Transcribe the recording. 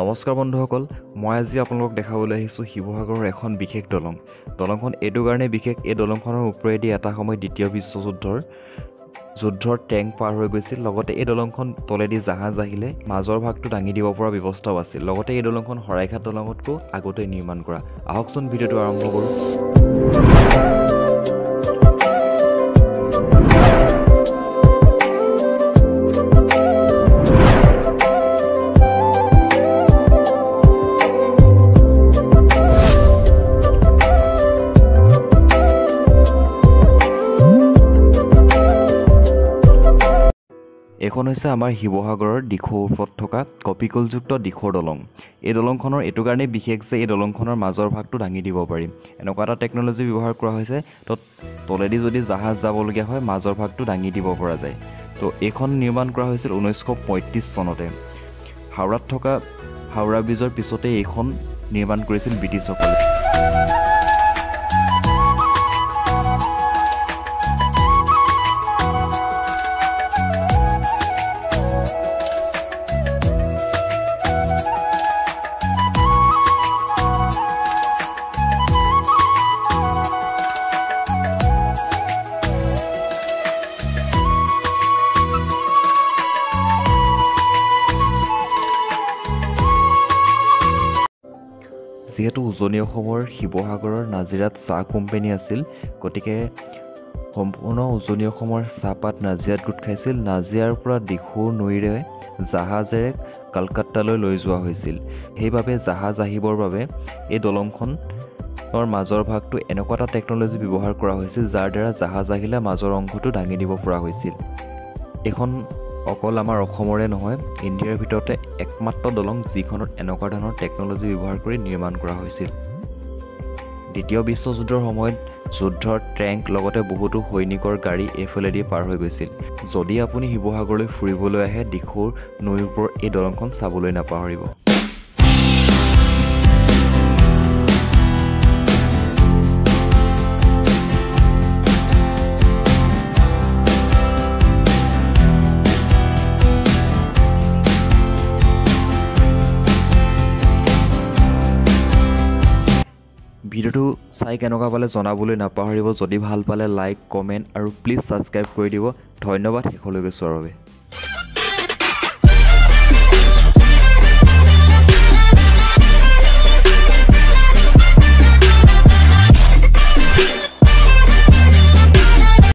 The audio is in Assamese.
নমস্কাৰ বন্ধুসকল, মই আজি আপোনালোকক দেখাবলৈ আহিছোঁ শিৱসাগৰৰ এখন বিশেষ দলং। দলংখন এইটো কাৰণে বিশেষ, এই দলংখনৰ ওপৰেদি এটা সময় দ্বিতীয় যুদ্ধৰ টেংক পাৰ হৈ গৈছিল। লগতে এই দলংখন তলেদি জাহাজ আহিলে মাজৰ ভাগটো দাঙি দিব পৰা ব্যৱস্থাও আছিল। লগতে এই দলংখন শৰাইঘাট দলঙতকৈ আগতে নিৰ্মাণ কৰা। আহকচোন ভিডিঅ'টো আৰম্ভ কৰোঁ। এইখন হৈছে আমাৰ শিৱসাগৰৰ দিখৌৰ ওপৰত থকা কপিকলযুক্ত দিখৌৰ দলং। এই দলংখনৰ এইটো কাৰণেই বিশেষ যে এই দলংখনৰ মাজৰ ভাগটো দাঙি দিব পাৰি। এনেকুৱা এটা টেকন'লজি ব্যৱহাৰ কৰা হৈছে, তলেদি যদি জাহাজ যাবলগীয়া হয় মাজৰ ভাগটো দাঙি দিব পৰা যায়। তো এইখন নিৰ্মাণ কৰা হৈছিল 1935 চনতে। হাওৰাত থকা হাওৰা ব্ৰিজৰ পিছতে এইখন নিৰ্মাণ কৰিছিল ব্ৰিটিছসকলে। যিহেতু উজনি অসমৰ শিৱসাগৰৰ নাজিৰাত চাহ কোম্পানী আছিল, গতিকে সম্পূৰ্ণ উজনি অসমৰ চাহপাত নাজিৰাত গোট খাইছিল। নাজিৰাৰ পৰা দিখৌ নৈৰে জাহাজেৰে কলকাতালৈ লৈ যোৱা হৈছিল। সেইবাবে জাহাজ আহিবৰ বাবে এই দলংখনৰ মাজৰ ভাগটো এনেকুৱা এটা টেকন'লজি ব্যৱহাৰ কৰা হৈছিল, যাৰ দ্বাৰা জাহাজ আহিলে মাজৰ অংশটো দাঙি দিব পৰা হৈছিল। এইখন অকল আমাৰ অসমৰে নহয়, ইণ্ডিয়াৰ ভিতৰতে একমাত্ৰ দলং যিখনত এনেকুৱা ধৰণৰ টেকন'লজি ব্যৱহাৰ কৰি নিৰ্মাণ কৰা হৈছিল। দ্বিতীয় বিশ্বযুদ্ধৰ সময়ত যুদ্ধৰ টেংক লগতে বহুতো সৈনিকৰ গাড়ী এইফালেদি পাৰ হৈ গৈছিল। যদি আপুনি শিৱসাগৰলৈ ফুৰিবলৈ আহে, দিখৌৰ নৈৰ ওপৰত এই দলংখন চাবলৈ নাপাহৰিব। ভিডিঅ'টো চাই কেনেকুৱা পালে জনাবলৈ নাপাহৰিব। যদি ভাল পালে লাইক, কমেণ্ট আৰু প্লিজ ছাবস্ক্ৰাইব কৰি দিব। ধন্যবাদ শেষলৈকে চোৱাৰ বাবে।